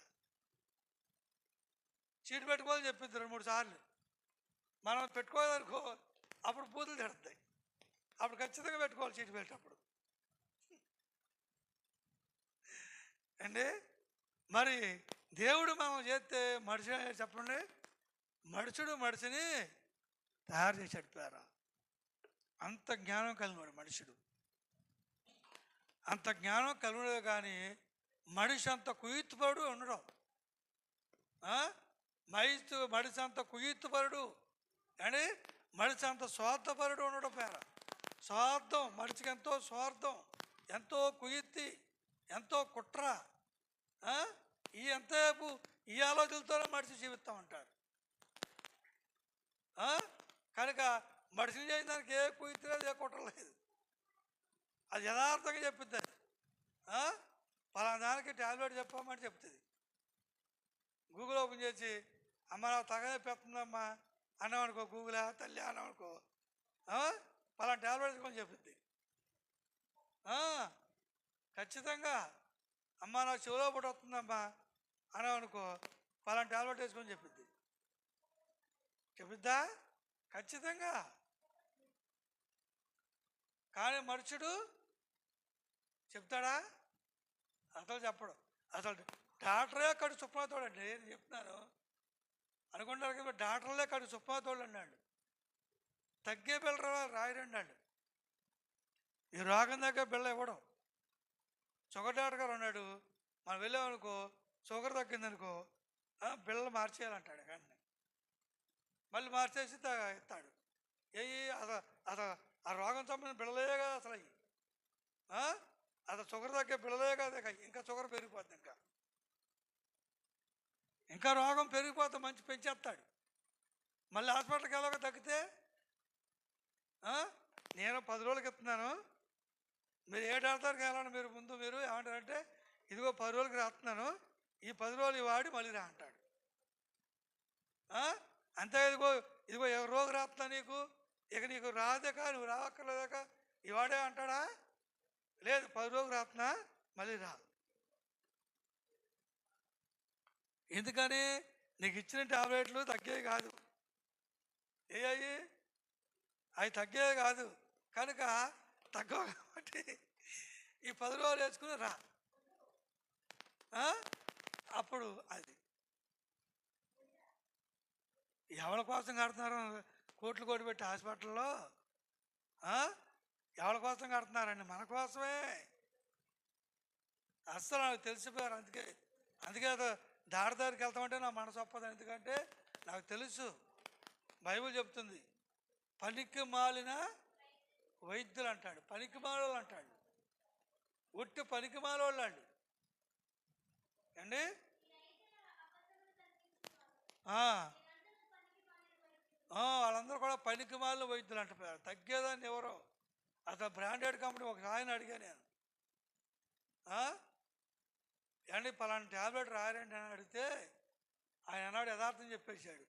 సీటు పెట్టుకోవాలని చెప్పింది 2-3 సార్లు, మనం పెట్టుకోవాలనుకో అప్పుడు బూతులు తిడతాయి. అప్పుడు ఖచ్చితంగా పెట్టుకోవాలి సీటు బెల్ట్. అప్పుడు అండి మరి దేవుడు మనం చేస్తే మనిషి చెప్పండి, మనిషిని తయారు చేశాడు పేర. అంత జ్ఞానం కలిగినాడు మనుషుడు. అంత జ్ఞానం కలిగినది కానీ మనిషి అంత కుయుత్తుపరుడు ఉండడం. మనిషి అంత కుయుత్తుపరుడు అని మనిషి అంత స్వార్థపరుడు ఉండడం పేర. స్వార్థం, మనిషికి ఎంతో స్వార్థం, ఎంతో కుయుత్తి, ఎంతో కుట్ర. ఈ ఎంతసేపు ఈ ఆలోచనలతోనే మనిషి జీవిస్తూ ఉంటారు. కనుక మనిషిని చేసిన దానికి ఏ కుయుత్తి లేదు, ఏ కుట్ర లేదు. అది యథార్థంగా చెప్తుంది. అది పలానా దానికి ట్యాబ్లెట్ చెప్పామని చెప్తుంది. గూగుల్ ఓపెన్ చేసి అమ్మ నాకు తగదెప్పేస్తుందమ్మా అన్నామనుకో, గూగులా తల్లి అన్నామనుకో, పలానా ట్యాబ్లెట్ తీసుకొని చెప్తుంది. ఖచ్చితంగా అమ్మ నాకు చెవులో పడి వస్తుందమ్మా అన్నామనుకో, పలానా ట్యాబ్లెట్ వేసుకొని చెప్పిందా ఖచ్చితంగా. కానీ మనుషుడు చెప్తాడా? అసలు చెప్పడు. అసలు డాక్టరే కడు సుప్మాతోడండి. నేను చెప్తున్నాను అనుకుంటారు కదా, డాక్టర్లే కడు సుప్మాతోడు అన్నాడు. తగ్గే బిళ్ళ రాయరండి వాళ్ళు. ఈ రోగం దగ్గర బిళ్ళ ఇవ్వడం. షుగర్ డాక్టర్ గారు ఉన్నాడు, మనం వెళ్ళామనుకో షుగర్ తగ్గిందనుకో బిళ్ళలు మార్చేయాలంటాడు. కానీ మళ్ళీ మార్చేసి ఇస్తాడు. అసలు అసలు ఆ రోగం సంబంధించిన బిళ్ళలే కదా అసలు అవి. అసలు షుగర్ తగ్గే బిళ్ళలే కదా, ఇంకా షుగర్ పెరిగిపోతుంది. ఇంకా రోగం పెరిగిపోతే మంచి పెంచేస్తాడు. మళ్ళీ హాస్పిటల్కి వెళ్ళక తగ్గితే నేను 10 రోజులకి ఇస్తున్నాను, మీరు ఏ డాక్టర్కి వెళ్ళండి, మీరు ఏమంటారంటే ఇదిగో 10 రోజులకి రాస్తున్నాను, ఈ 10 రోజులు వాడి మళ్ళీ రా అంటాడు. అంతే. ఇదిగో 20 రోజులు రాస్తున్నా నీకు, ఇక నీకు రాదేక, నువ్వు రావక్కర్లేదాక ఇవాడే అంటాడా? లేదు, 10 రోజులు రాస్తున్నా మళ్ళీ రా. ఎందుకని? నీకు ఇచ్చిన టాబ్లెట్లు తగ్గేవి కాదు. అవి తగ్గేవి కాదు. కనుక తగ్గవు కాబట్టి ఈ 10 రోజులు వేసుకుని రా. అప్పుడు అది ఎవరి కోసం కడుతున్నారు? కోట్లు పెట్టి హాస్పిటల్లో ఎవరి కోసం కడుతున్నారండి? మన కోసమే. అస్సలు నాకు తెలిసిపోయారు. అందుకే దారి దగ్గరికి వెళ్తామంటే నా మనసు ఒప్పదు. ఎందుకంటే నాకు తెలుసు, బైబిల్ చెప్తుంది పనికి మాలిన వైద్యులు అంటాడు, పనికి మాలోళ్ళు అంటాడు. ఒట్టి పనికి మాలోళ్ళు అండి అండి. వాళ్ళందరూ కూడా పనికి మాలిన వైద్యులు అంటారు. తగ్గేదాన్ని ఎవరో అసలు బ్రాండెడ్ కంపెనీ ఒక ఆయన అడిగా నేను, ఏమండి పలానా ట్యాబ్లెట్ రాయారండి అని అడిగితే ఆయన అన్నాడు, యథార్థం చెప్పేశాడు.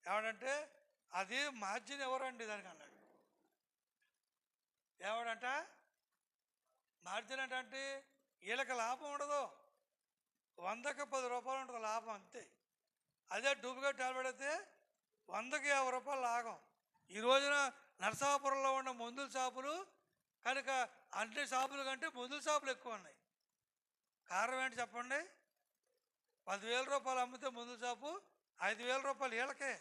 ఏమంటే అది మార్జిన్ ఎవరండి దానికి అన్నాడు. ఏమంట మార్జిన్ అంటే వీళ్ళకి లాభం ఉండదు, 100కి 10 రూపాయలు ఉంటుంది లాభం అంతే. అదే డూప్లికేట్ ట్యాబ్లెట్ అయితే 100కి 50 రూపాయలు లాభం. ఈ రోజున నరసాపురంలో ఉన్న మందుల షాపులు కనుక అన్ని షాపుల కంటే మందుల షాపులు ఎక్కువ ఉన్నాయి. కారణం ఏంటి చెప్పండి? 10,000 రూపాయలు అమ్మితే మందుల షాపు 5,000 రూపాయలు వీళ్ళకే.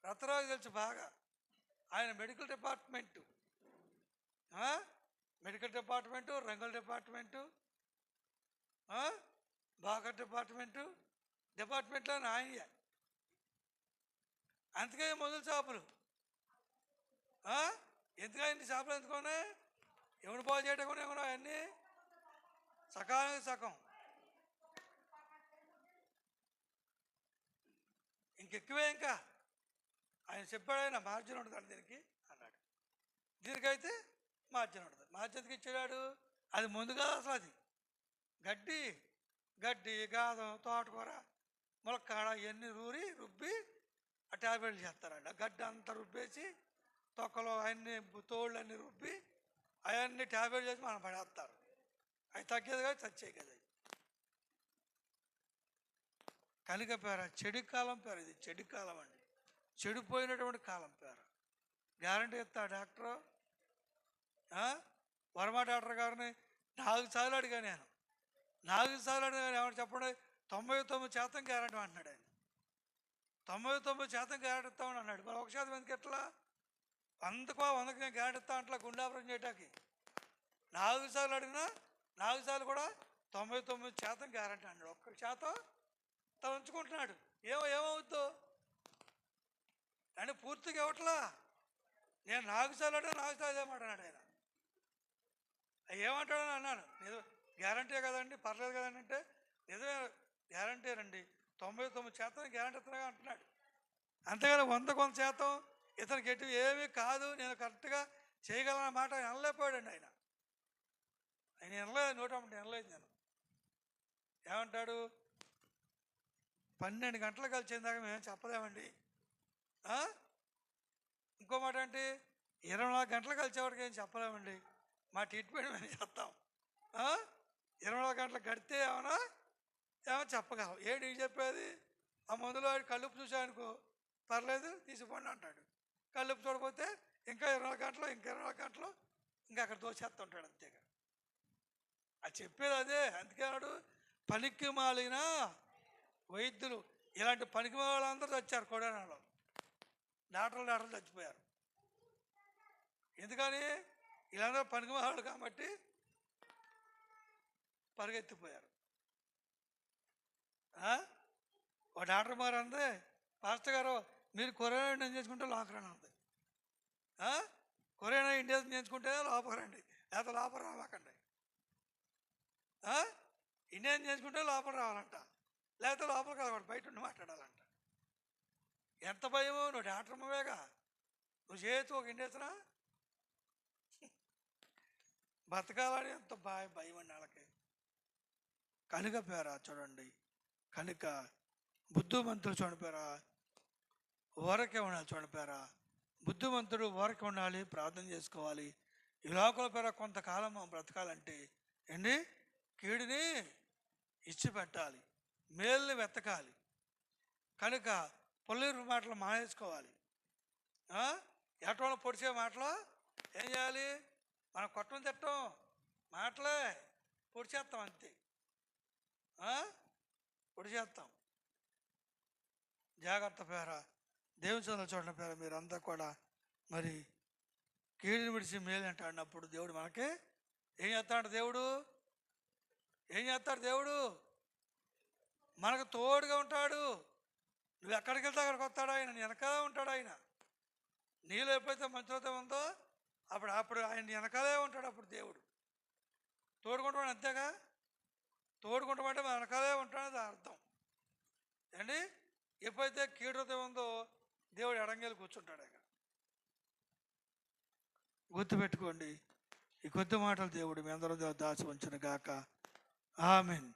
రత్నరావు తెలుసు బాగా, ఆయన మెడికల్ డిపార్ట్మెంటు, రంగుల డిపార్ట్మెంటు, బాగా డిపార్ట్మెంట్లో ఆయనయే. అందుకే మందుల షాపులు ఎందుకని షాపులు ఎందుకునే ఎవరు బాగు చేయడం కూడా ఏమన్నా అవన్నీ సకాలానికి సగం ఇంకెక్కువే. ఇంకా ఆయన చెప్పాడు, ఆయన మార్జిన్ ఉంటుంది దీనికి అన్నాడు. దీనికైతే మార్జిన్ ఉంటుంది. మార్జిన్కి ఇచ్చాడు. అది ముందుగా అసలు అది గడ్డి గాదం తోటకూర ములక్కాడ ఇవన్నీ రుబ్బి ఆ ట్యాబ్లెట్లు చేస్తారండి. ఆ గడ్డి అంతా రుబ్బేసి తొక్కలు అన్ని తోళ్ళు అన్నీ రుబ్బి అవన్నీ ట్యాబ్లెట్ చేసి మనం పడేస్తారు. అవి తగ్గేది కాదు, చచ్చేవి కదా. కనుక పేర చెడు కాలం పేరు, ఇది చెడు కాలం అండి, చెడిపోయినటువంటి కాలం పేరు. గ్యారంటీ ఇస్తా డాక్టరు. వర్మ డాక్టర్ గారిని 4 సార్లు అడిగా నేను, 4 సార్లు అడిగా. ఏమన్నా చెప్పండి, 99% గ్యారంటీ అంటున్నాడు ఆయన. 99% గ్యారంటీ ఇస్తామని అన్నాడు. మరి 1% ఎందుకు ఎట్లా? 100కి నేను గ్యారంటీ ఇస్తా అంటలా గుండె ఆపరేషన్ చేయటానికి. 4 సార్లు అడిగినా 4 సార్లు కూడా 99% గ్యారంటీ అన్నాడు. 1% తను ఉంచుకుంటున్నాడు. ఏమవుద్దో అని పూర్తిగా ఇవ్వట్లా. నేను 4 సార్లు అంటే 4 సార్లు ఏమంటున్నాడు ఆయన. ఏమంటాడని అన్నాను. నిజం గ్యారంటీ కదండి, పర్లేదు కదండి అంటే, నిజమే గ్యారంటీ రండి, 99% గ్యారంటీ ఇస్తున్నా అంటున్నాడు. అంతేగాని 100% ఇతనికి ఎటు ఏమీ కాదు, నేను కరెక్ట్గా చేయగలన మాట ఆయన అనలేకపోయాడండి. ఆయన వినలేదు, 100 వినలేదు. నేను ఏమంటాడు, 12 గంటలు కలిసిన దాకా మేము చెప్పలేమండి. ఇంకో మాట అంటే 24 గంటలు కలిసేవాడికి ఏం చెప్పలేమండి, మా ట్రీట్మెంట్ మేము చేస్తాం. 24 గంటలు గడితే ఏమో చెప్పగలం. ఏంటి చెప్పేది? ఆ మందులో కళ్ళుపు చూసానుకో పర్లేదు తీసిపోండి అంటాడు. కళ్ళుపు చూడకపోతే ఇంకా 24 గంటలు ఇంకా అక్కడ దోచేస్తుంటాడు. అంతేగా అది చెప్పేది అదే. అందుకే వాడు పనికి మాలిన వైద్యులు, ఇలాంటి పనికి వాళ్ళందరూ చచ్చారు. కొడేనాలో డాక్టర్లు చచ్చిపోయారు. ఎందుకని? వీళ్ళందరూ పనికి మాలాడు కాబట్టి పరిగెత్తిపోయారు. ఒక డాక్టర్ మారు అందే, పాస్టర్ గారు మీరు కరోనా ఇండియన్ చేసుకుంటే లోపల ఉంది, కరోనా ఇండియన్ చేసుకుంటే లోపల రండి, లేకపోతే లోపల రావాకండి. ఇండియన్ చేసుకుంటే లోపల రావాలంట, లేకపోతే లోపల కావాలి, బయట ఉండి మాట్లాడాలంట. ఎంత భయమో! నువ్వు డాక్టర్ అమ్మవేగా, నువ్వు చేయొచ్చు ఒక ఇండియన్స్నా? బతకాలని ఎంత భయం అండి వాళ్ళకి. కనుక పేరా చూడండి, కనుక బుద్ధిమంతులు చూడపేరా ఊరకే ఉండాలి. చూడపేరా బుద్ధిమంతుడు ఊరకే ఉండాలి, ప్రార్థన చేసుకోవాలి. ఈ లోకల పేర కొంతకాలం మనం బ్రతకాలంటే ఏంటి, కీడుని ఇచ్చిపెట్టాలి, మేలుని వెతకాలి. కనుక పొల్లిరు మాటలు మానేసుకోవాలి. ఎటువంటి పొడిచే మాటలు ఏం చేయాలి? మనం కొట్టం తిట్టం మాటలే పొడిచేస్తాం, అంతే పొడిచేస్తాం. జాగ్రత్త పేర, దేవుని చదువుల చూడడం పేర మీరంతా కూడా మరి కీడుని విడిచి మేలు అంటే అన్నప్పుడు దేవుడు మనకి ఏం చేస్తాడు? దేవుడు మనకు తోడుగా ఉంటాడు. నువ్వు ఎక్కడికి వెళ్తే అక్కడికి వస్తాడు ఆయన, వెనకాలే ఉంటాడు ఆయన. నీళ్ళు ఎప్పుడైతే మంచితో ఉందో అప్పుడు ఆయన వెనకాలే ఉంటాడు. అప్పుడు దేవుడు తోడుకుంటాడు, అంతేగా. తోడుకుంటామంటే మన వెనకాలే ఉంటాడని అర్థం ఏంటి. ఎప్పుడైతే కీడుతో ఉందో దేవుడు ఎడంగేలు కూర్చుంటాడు ఇక. గుర్తుపెట్టుకోండి. ఈ కొద్ది మాటలు దేవుడు మీ అందరూ దాచి ఉంచును గాక. ఆమేన్.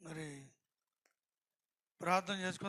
మరి ప్రార్థన చేసుకుందాం.